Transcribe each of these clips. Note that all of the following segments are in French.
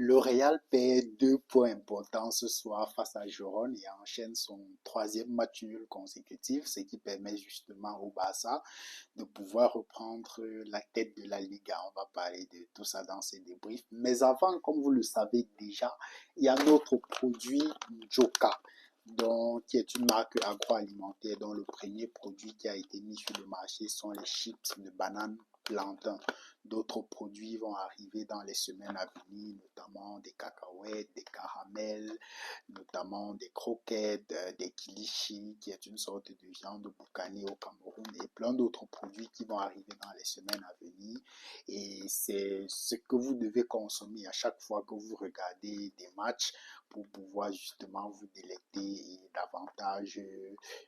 Le Real perd 2 points importants ce soir face à Girona et enchaîne son troisième match nul consécutif, ce qui permet justement au Barça de pouvoir reprendre la tête de la Liga. On va parler de tout ça dans ces débriefs. Mais avant, comme vous le savez déjà, il y a notre produit Joka, qui est une marque agroalimentaire dont le premier produit qui a été mis sur le marché sont les chips de banane plantain. D'autres produits vont arriver dans les semaines à venir, notamment des cacahuètes, des caramels, notamment des croquettes, des kilichis, qui est une sorte de viande boucanée au Cameroun, et plein d'autres produits qui vont arriver dans les semaines à venir. Et c'est ce que vous devez consommer à chaque fois que vous regardez des matchs pour pouvoir justement vous délecter et davantage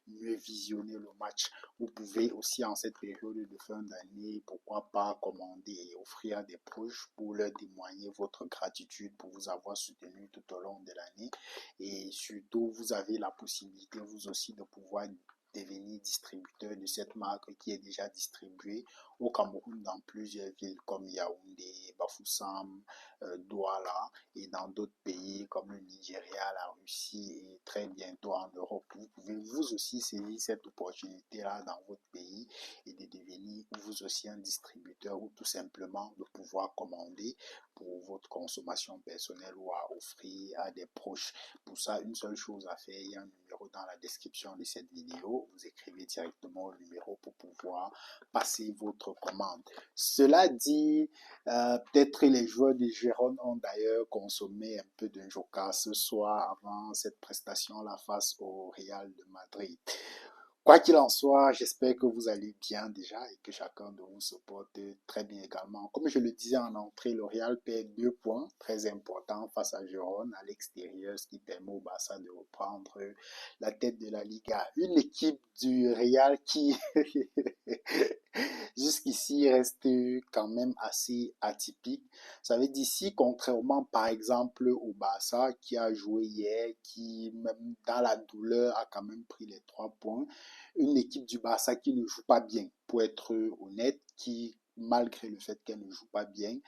mieux visionner le match. Vous pouvez aussi en cette période de fin d'année, pourquoi pas commander et offrir à des proches pour leur témoigner votre gratitude pour vous avoir soutenu tout au long de l'année. Et surtout, vous avez la possibilité vous aussi de pouvoir devenir distributeur de cette marque qui est déjà distribuée au Cameroun dans plusieurs villes comme Yaoundé, Bafoussam, Douala et dans d'autres pays comme le Nigeria, la Russie et très bientôt en Europe. Vous pouvez vous aussi saisir cette opportunité-là dans votre pays et de devenir vous aussi un distributeur ou tout simplement de pouvoir commander pour votre consommation personnelle ou à offrir à des proches. Pour ça, une seule chose à faire, il y a un numéro dans la description de cette vidéo. Vous écrivez directement le numéro pour pouvoir passer votre commande. Cela dit, peut-être les joueurs de Gérone ont d'ailleurs consommé un peu de Joka ce soir avant cette prestation-là face au Real de Madrid. Quoi qu'il en soit, j'espère que vous allez bien déjà et que chacun de vous se porte très bien également. Comme je le disais en entrée, le Real perd 2 points très importants face à Girona à l'extérieur, ce qui permet au Barça de reprendre la tête de la Liga. Une équipe du Real qui jusqu'ici reste quand même assez atypique. Ça veut dire si, contrairement par exemple au Barça qui a joué hier, qui même dans la douleur a quand même pris les 3 points, une équipe du Barça qui ne joue pas bien, pour être honnête, qui malgré le fait qu'elle ne joue pas bien,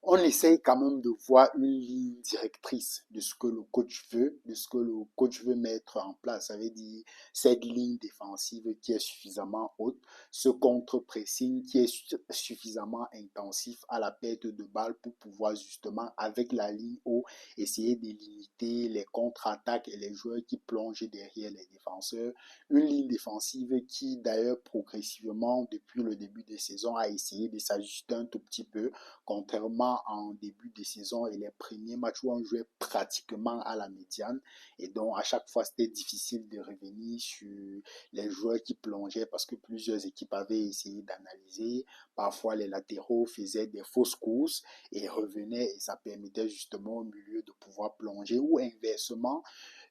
on essaye quand même de voir une ligne directrice de ce que le coach veut, de ce que le coach veut mettre en place. Ça veut dire cette ligne défensive qui est suffisamment haute, ce contre-pressing qui est suffisamment intensif à la perte de balle pour pouvoir justement, avec la ligne haut, essayer de limiter les contre-attaques et les joueurs qui plongent derrière les défenseurs. Une ligne défensive qui, d'ailleurs, progressivement, depuis le début de saison, a essayé de s'ajuster un tout petit peu, contrairement en début de saison et les premiers matchs où on jouait pratiquement à la médiane et donc à chaque fois c'était difficile de revenir sur les joueurs qui plongeaient parce que plusieurs équipes avaient essayé d'analyser. Parfois les latéraux faisaient des fausses courses et revenaient et ça permettait justement au milieu de pouvoir plonger ou inversement.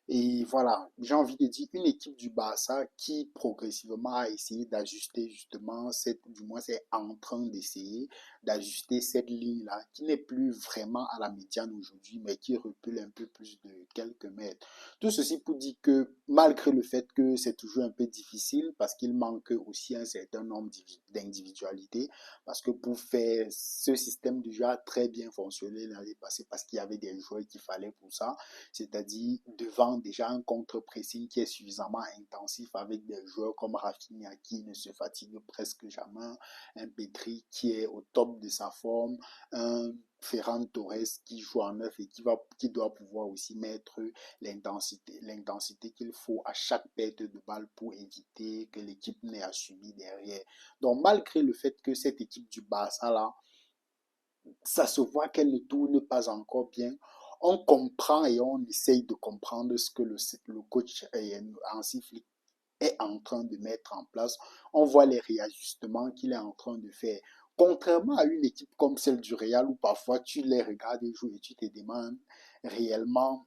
Et voilà, j'ai envie de dire une équipe du Barça qui progressivement a essayé d'ajuster justement du moins c'est en train d'essayer d'ajuster cette ligne-là, qui n'est plus vraiment à la médiane aujourd'hui, mais qui recule un peu plus de quelques mètres. Tout ceci pour dire que malgré le fait que c'est toujours un peu difficile, parce qu'il manque aussi un certain nombre d'individualités, parce que pour faire ce système déjà très bien fonctionné l'année passée, parce qu'il y avait des joueurs qu'il fallait pour ça, c'est-à-dire devant déjà un contre-pressing qui est suffisamment intensif avec des joueurs comme Rafinha qui ne se fatigue presque jamais, un Petri qui est au top de sa forme, un Ferran Torres qui joue en neuf et qui doit pouvoir aussi mettre l'intensité qu'il faut à chaque perte de balle pour éviter que l'équipe n'ait à subir derrière. Donc malgré le fait que cette équipe du Barça là, ça se voit qu'elle ne tourne pas encore bien, on comprend et on essaye de comprendre ce que le coach Hansi Flick est en train de mettre en place. On voit les réajustements qu'il est en train de faire. Contrairement à une équipe comme celle du Real où parfois tu les regardes jouer et tu te demandes réellement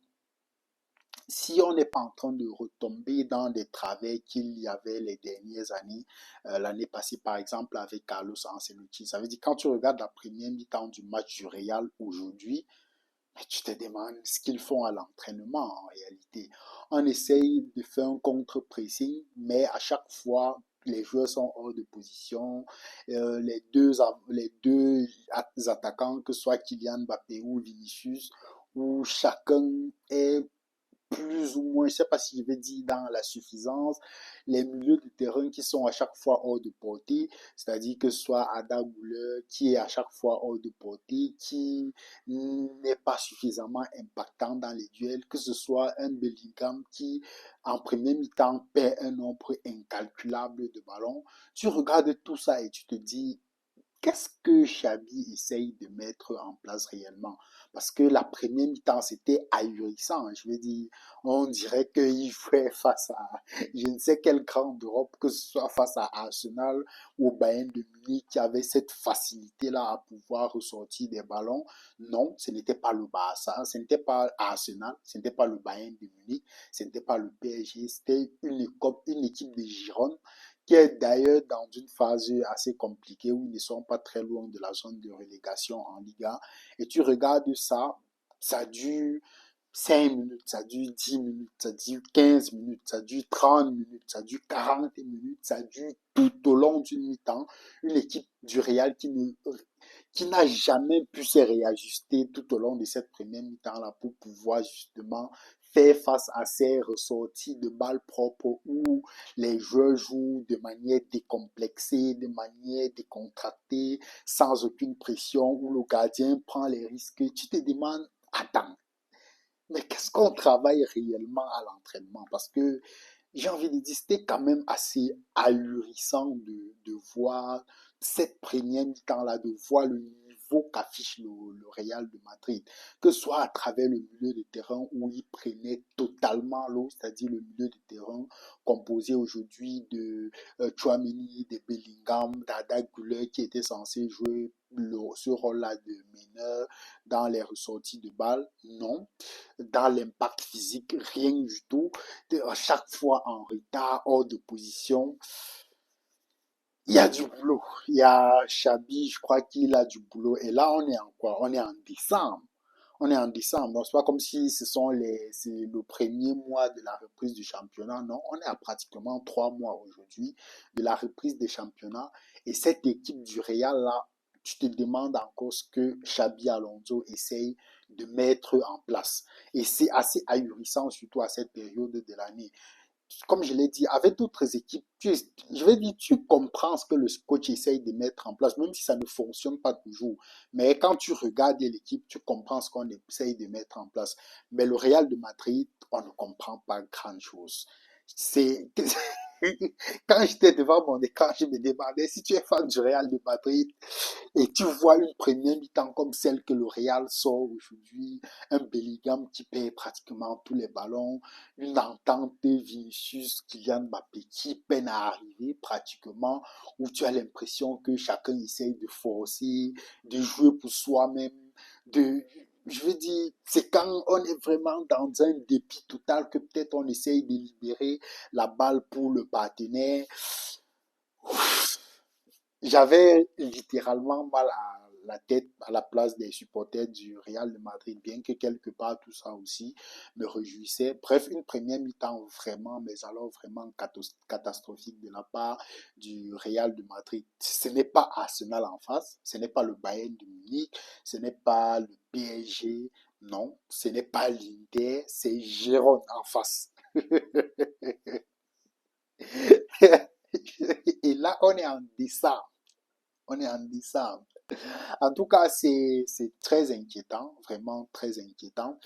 si on n'est pas en train de retomber dans des travers qu'il y avait les dernières années, l'année passée par exemple avec Carlos Ancelotti. Ça veut dire quand tu regardes la première mi-temps du match du Real aujourd'hui, mais tu te demandes ce qu'ils font à l'entraînement en réalité. On essaye de faire un contre-pressing, mais à chaque fois, les joueurs sont hors de position. Les deux attaquants, que ce soit Kylian Mbappé ou Vinicius, où chacun est plus ou moins, je ne sais pas si je vais dire dans la suffisance, les milieux de terrain qui sont à chaque fois hors de portée, c'est-à-dire que ce soit Ada Güler qui est à chaque fois hors de portée, qui n'est pas suffisamment impactant dans les duels, que ce soit un Bellingham qui en premier mi-temps perd un nombre incalculable de ballons. Tu regardes tout ça et tu te dis, qu'est-ce que Xabi essaye de mettre en place réellement? Parce que la première mi-temps, c'était ahurissant. Je veux dire, on dirait qu'il fait face à je ne sais quel grand d'Europe, que ce soit face à Arsenal ou au Bayern de Munich, qui avait cette facilité-là à pouvoir ressortir des ballons. Non, ce n'était pas le Barça, ce n'était pas Arsenal, ce n'était pas le Bayern de Munich, ce n'était pas le PSG, c'était une équipe de Gironde qui est d'ailleurs dans une phase assez compliquée où ils ne sont pas très loin de la zone de relégation en Liga. Et tu regardes ça, ça dure 5 minutes, ça dure 10 minutes, ça dure 15 minutes, ça dure 30 minutes, ça dure 40 minutes, ça dure tout au long d'une mi-temps. Une équipe du Real qui n'a jamais pu se réajuster tout au long de cette première mi-temps-là pour pouvoir justement faire face à ces ressorties de balles propres où les joueurs jouent de manière décomplexée, de manière décontractée, sans aucune pression, où le gardien prend les risques. Tu te demandes, attends, mais qu'est-ce qu'on travaille réellement à l'entraînement? Parce que j'ai envie de dire, c'était quand même assez ahurissant de voir cette première mi-temps-là, de voir le niveau qu'affiche le Real de Madrid, que ce soit à travers le milieu de terrain où il prenait totalement l'eau, c'est-à-dire le milieu de terrain composé aujourd'hui de Tchouaméni, de Bellingham, d'Arda Güler qui était censé jouer ce rôle-là de meneur dans les ressorties de balles. Non, dans l'impact physique, rien du tout. À chaque fois en retard, hors de position. Il y a du boulot. Il y a Xabi, je crois qu'il a du boulot. Et là, on est en quoi? On est en décembre. On est en décembre. Donc, c'est pas comme si c'est le premier mois de la reprise du championnat. Non, on est à pratiquement 3 mois aujourd'hui de la reprise des championnats. Et cette équipe du Real, là, tu te demandes encore ce que Xabi Alonso essaye de mettre en place. Et c'est assez ahurissant, surtout à cette période de l'année. Comme je l'ai dit, avec d'autres équipes, je vais dire, tu comprends ce que le coach essaye de mettre en place, même si ça ne fonctionne pas toujours. Mais quand tu regardes l'équipe, tu comprends ce qu'on essaye de mettre en place. Mais le Real de Madrid, on ne comprend pas grand-chose. C'est quand j'étais devant mon écran, je me demandais si tu es fan du Real de Madrid et tu vois une première mi-temps comme celle que le Real sort aujourd'hui, un Bellingham qui perd pratiquement tous les ballons, une entente de Vinicius, Kylian Mbappé qui peine à arriver pratiquement, où tu as l'impression que chacun essaye de forcer, de jouer pour soi-même, de je veux dire, c'est quand on est vraiment dans un dépit total que peut-être on essaye de libérer la balle pour le partenaire. J'avais littéralement mal à la tête à la place des supporters du Real de Madrid, bien que quelque part tout ça aussi me réjouissait. Bref, une première mi-temps vraiment, mais alors vraiment catastrophique de la part du Real de Madrid. Ce n'est pas Arsenal en face, ce n'est pas le Bayern de Munich, ce n'est pas le PSG, non, ce n'est pas l'Inter, c'est Gérone en face. Et là, on est en décembre. On est en décembre. En tout cas, c'est très inquiétant, vraiment très inquiétant.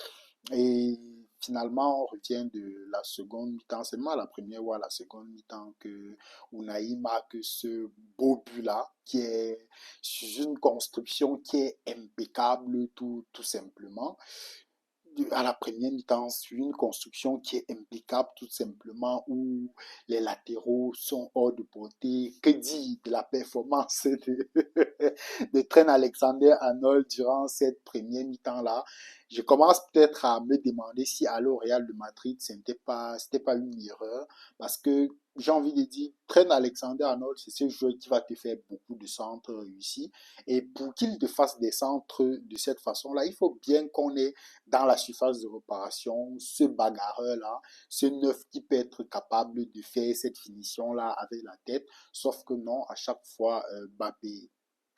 Et finalement, on revient de la seconde mi-temps, seulement à la première ou à la seconde mi-temps que Unai marque ce beau but-là, qui est sur une construction qui est impeccable tout simplement à la première mi-temps sur une construction qui est impeccable tout simplement où les latéraux sont hors de portée. Que dire de la performance de Trent Alexander-Arnold durant cette première mi-temps-là? Je commence peut-être à me demander si aller au Real de Madrid, c'était pas une erreur parce que j'ai envie de dire, Trent Alexander-Arnold, c'est ce joueur qui va te faire beaucoup de centres réussis. Et pour qu'il te fasse des centres de cette façon-là, il faut bien qu'on ait dans la surface de réparation ce bagarreur-là, ce neuf qui peut être capable de faire cette finition-là avec la tête. Sauf que non, à chaque fois, Mbappé,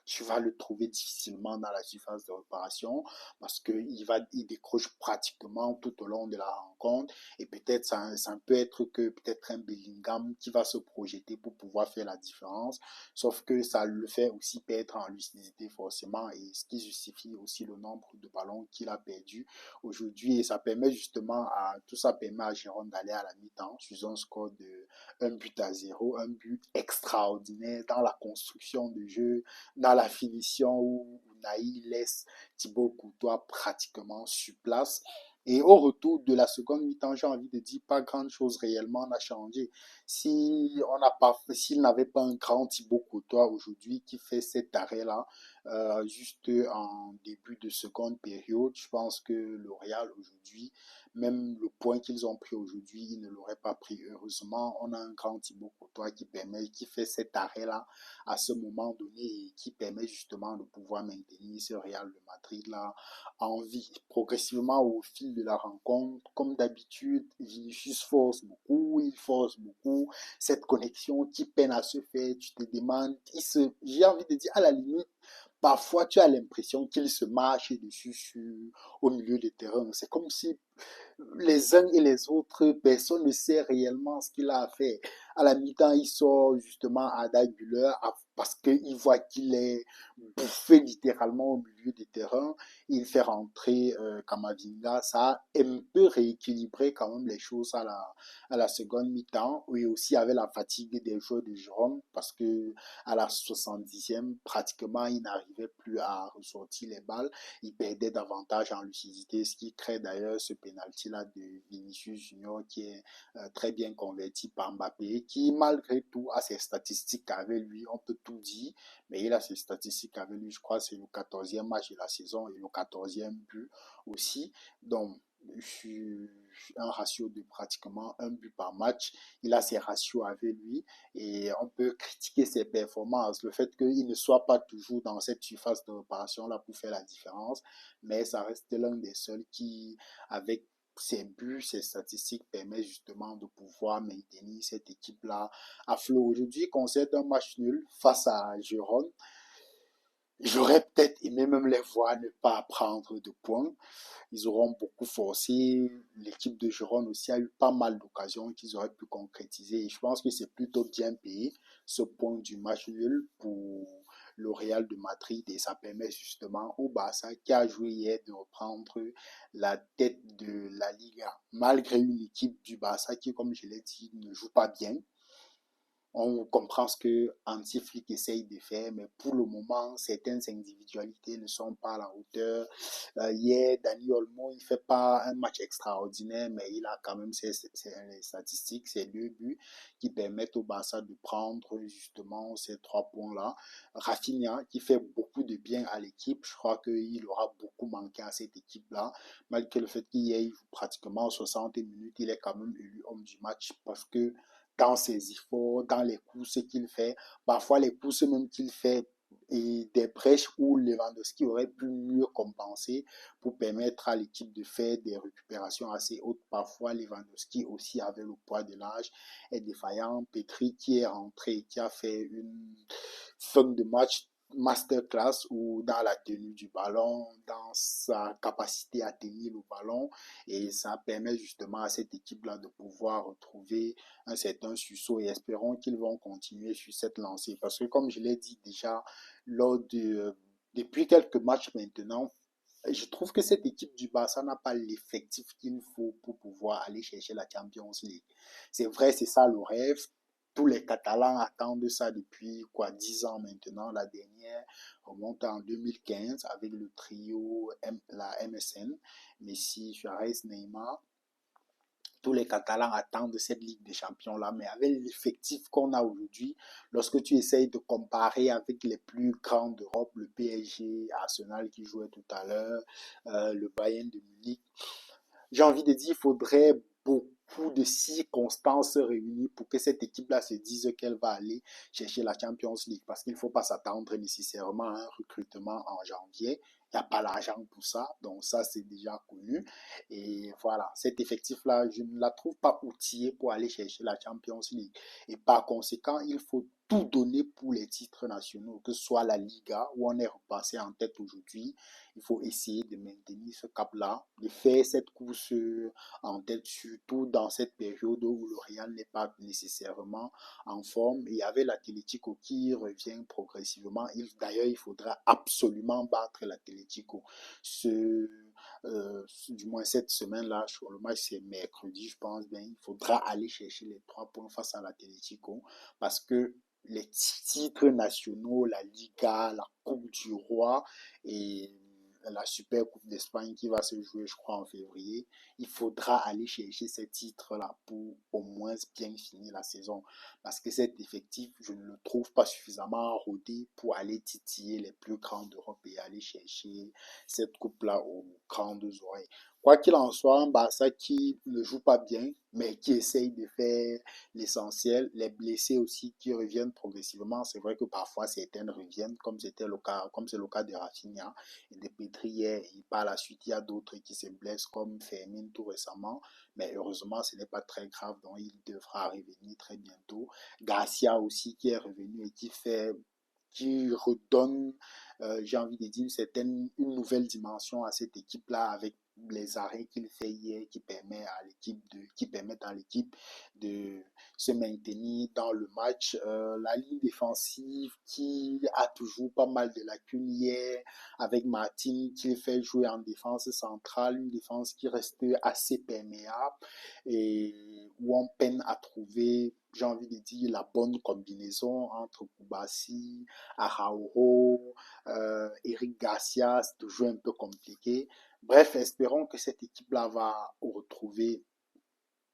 tu vas le trouver difficilement dans la surface de réparation parce il décroche pratiquement tout au long de la rencontre et peut-être ça peut être que peut-être un Bellingham qui va se projeter pour pouvoir faire la différence, sauf que ça le fait aussi perdre en lucidité forcément et ce qui justifie aussi le nombre de ballons qu'il a perdu aujourd'hui et ça permet justement tout ça permet à Jérôme d'aller à la mi-temps sur un score de 1 but à 0, un but extraordinaire dans la construction de jeu, dans la finition où Naï laisse Thibaut Courtois pratiquement sur place. Et au retour de la seconde mi-temps, j'ai envie de dire, pas grand-chose réellement n'a changé. S'il n'avait pas un grand Thibaut Courtois aujourd'hui qui fait cet arrêt-là, juste en début de seconde période, je pense que le Real aujourd'hui, même le point qu'ils ont pris aujourd'hui, ils ne l'auraient pas pris. Heureusement, on a un grand Thibaut Courtois qui fait cet arrêt-là à ce moment donné et qui permet justement de pouvoir maintenir ce Real de Madrid là en vie. Progressivement au fil de la rencontre, comme d'habitude, Vinicius force beaucoup, il force beaucoup. Cette connexion qui peine à se faire, tu te demandes, j'ai envie de dire à la limite, parfois tu as l'impression qu'il se marche dessus au milieu des terrains. C'est comme si les uns et les autres, personne ne sait réellement ce qu'il a à faire. À la mi-temps, il sort justement à Güler parce qu'il voit qu'il est bouffé littéralement au milieu des terrains. Il fait rentrer Kamavinga. Ça a un peu rééquilibré quand même les choses à la seconde mi-temps. Oui, aussi avec la fatigue des joueurs de Jérôme parce que à la 70e, pratiquement, il n'arrivait plus à ressortir les balles. Il perdait davantage en lucidité, ce qui crée d'ailleurs ce penalty-là de Vinicius Junior qui est très bien converti par Mbappé, qui malgré tout a ses statistiques avec lui, on peut tout dire, mais il a ses statistiques avec lui, je crois que c'est le 14e match de la saison et le 14e but aussi. Donc, un ratio de pratiquement un but par match. Il a ses ratios avec lui et on peut critiquer ses performances, le fait qu'il ne soit pas toujours dans cette surface de réparation là pour faire la différence, mais ça reste l'un des seuls qui, avec ses buts, ses statistiques, permet justement de pouvoir maintenir cette équipe-là à flot. Aujourd'hui, concerne un match nul face à Gérone, j'aurais peut-être aimé même les voir ne pas prendre de points. Ils auront beaucoup forcé. L'équipe de Gérone aussi a eu pas mal d'occasions qu'ils auraient pu concrétiser. Et je pense que c'est plutôt bien payé, ce point du match nul pour le Real de Madrid. Et ça permet justement au Barça, qui a joué hier, de reprendre la tête de la Liga. Malgré une équipe du Barça qui, comme je l'ai dit, ne joue pas bien. On comprend ce que Hansi Flick essaye de faire, mais pour le moment, certaines individualités ne sont pas à la hauteur. Hier, Dani Olmo, il ne fait pas un match extraordinaire, mais il a quand même les statistiques, ses 2 buts qui permettent au Barça de prendre justement ces 3 points-là. Rafinha, qui fait beaucoup de bien à l'équipe, je crois qu'il aura beaucoup manqué à cette équipe-là, malgré le fait qu'il joue pratiquement 60 minutes, il est quand même élu homme du match parce que dans ses efforts, dans les courses qu'il fait, parfois les courses même qu'il fait et des brèches où Lewandowski aurait pu mieux compenser pour permettre à l'équipe de faire des récupérations assez hautes. Parfois, Lewandowski aussi avec le poids de l'âge est défaillant. Petri qui est rentré, qui a fait une fin de match masterclass ou dans la tenue du ballon, dans sa capacité à tenir le ballon et ça permet justement à cette équipe-là de pouvoir retrouver un certain sursaut et espérons qu'ils vont continuer sur cette lancée parce que comme je l'ai dit déjà depuis quelques matchs maintenant, je trouve que cette équipe du Barça n'a pas l'effectif qu'il faut pour pouvoir aller chercher la Champions League. C'est vrai, c'est ça le rêve. Tous les Catalans attendent ça depuis quoi 10 ans maintenant. La dernière remonte en 2015 avec le trio la MSN, Messi, Suarez, Neymar. Tous les Catalans attendent cette Ligue des Champions-là, mais avec l'effectif qu'on a aujourd'hui, lorsque tu essayes de comparer avec les plus grands d'Europe, le PSG, Arsenal qui jouait tout à l'heure, le Bayern de Munich, j'ai envie de dire, il faudrait beaucoup beaucoup de circonstances réunies pour que cette équipe-là se dise qu'elle va aller chercher la Champions League. Parce qu'il ne faut pas s'attendre nécessairement à un recrutement en janvier. Il n'y a pas l'argent pour ça, donc ça c'est déjà connu. Et voilà, cet effectif-là, je ne la trouve pas outillé pour aller chercher la Champions League. Et par conséquent, il faut tout donner pour les titres nationaux, que ce soit la Liga, où on est repassé en tête aujourd'hui. Il faut essayer de maintenir ce cap-là, de faire cette course en tête, surtout dans cette période où le Real n'est pas nécessairement en forme. Et avec l'Atlético qui revient progressivement, d'ailleurs, il faudra absolument battre l'Atlético. Du moins cette semaine-là, sur le match, c'est mercredi, je pense bien, il faudra aller chercher les 3 points face à l'Atlético parce que les titres nationaux, la Liga, la Coupe du Roi et la Super Coupe d'Espagne qui va se jouer, je crois, en février, il faudra aller chercher ces titres-là pour au moins bien finir la saison. Parce que cet effectif, je ne le trouve pas suffisamment rodé pour aller titiller les plus grands d'Europe et aller chercher cette coupe-là aux grandes oreilles. Quoi qu'il en soit, un Barça qui ne joue pas bien, mais qui essaye de faire l'essentiel. Les blessés aussi qui reviennent progressivement. C'est vrai que parfois certains reviennent, comme c'est le cas de Rafinha et de Pedri hier. Et par la suite, il y a d'autres qui se blessent, comme Fermin tout récemment. Mais heureusement, ce n'est pas très grave, donc il devra revenir très bientôt. Garcia aussi qui est revenu et qui redonne, j'ai envie de dire, une nouvelle dimension à cette équipe-là avec les arrêts qu'il fait hier qui permettent à l'équipe de se maintenir dans le match. La ligne défensive qui a toujours pas mal de lacunes hier avec Martin qui fait jouer en défense centrale, une défense qui reste assez perméable et où on peine à trouver, j'ai envie de dire, la bonne combinaison entre Koubassi, Araujo, Eric Garcia, c'est toujours un peu compliqué. Bref, espérons que cette équipe-là va retrouver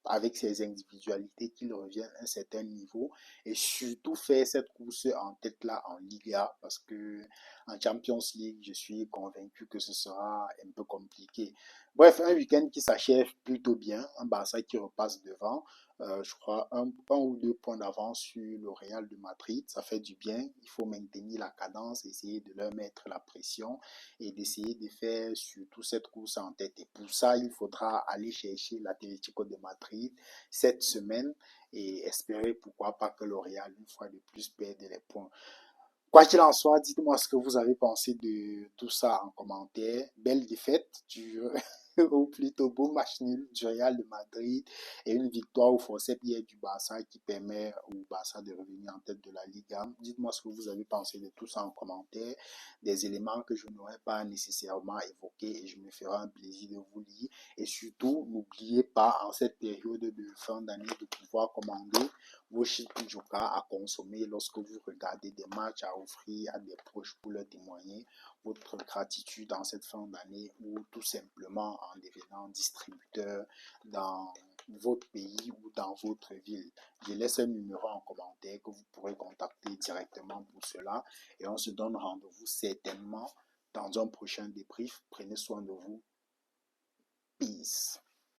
avec ses individualités qu'il revienne à un certain niveau et surtout faire cette course en tête là en Liga parce que en Champions League, je suis convaincu que ce sera un peu compliqué. Bref, un week-end qui s'achève plutôt bien, un Barça qui repasse devant, je crois un ou 2 points d'avance sur le Real de Madrid, ça fait du bien, il faut maintenir la cadence, essayer de leur mettre la pression et d'essayer de faire surtout cette course en tête. Et pour ça, il faudra aller chercher l'Atlético de Madrid cette semaine et espérer pourquoi pas que le Real, une fois de plus, perde les points. Quoi qu'il en soit, dites-moi ce que vous avez pensé de tout ça en commentaire. Belle défaite ou plutôt beau match nul du Real de Madrid et une victoire au forceps hier du Barça qui permet au Barça de revenir en tête de la Liga. Dites-moi ce que vous avez pensé de tout ça en commentaire, des éléments que je n'aurais pas nécessairement évoqués et je me ferai un plaisir de vous lire. Et surtout, n'oubliez pas en cette période de fin d'année de pouvoir commander vos chiffres Joker à consommer lorsque vous regardez des matchs, à offrir à des proches pour leur témoigner votre gratitude en cette fin d'année ou tout simplement en devenant distributeur dans votre pays ou dans votre ville. Je laisse un numéro en commentaire que vous pourrez contacter directement pour cela et on se donne rendez-vous certainement dans un prochain débrief. Prenez soin de vous. Peace.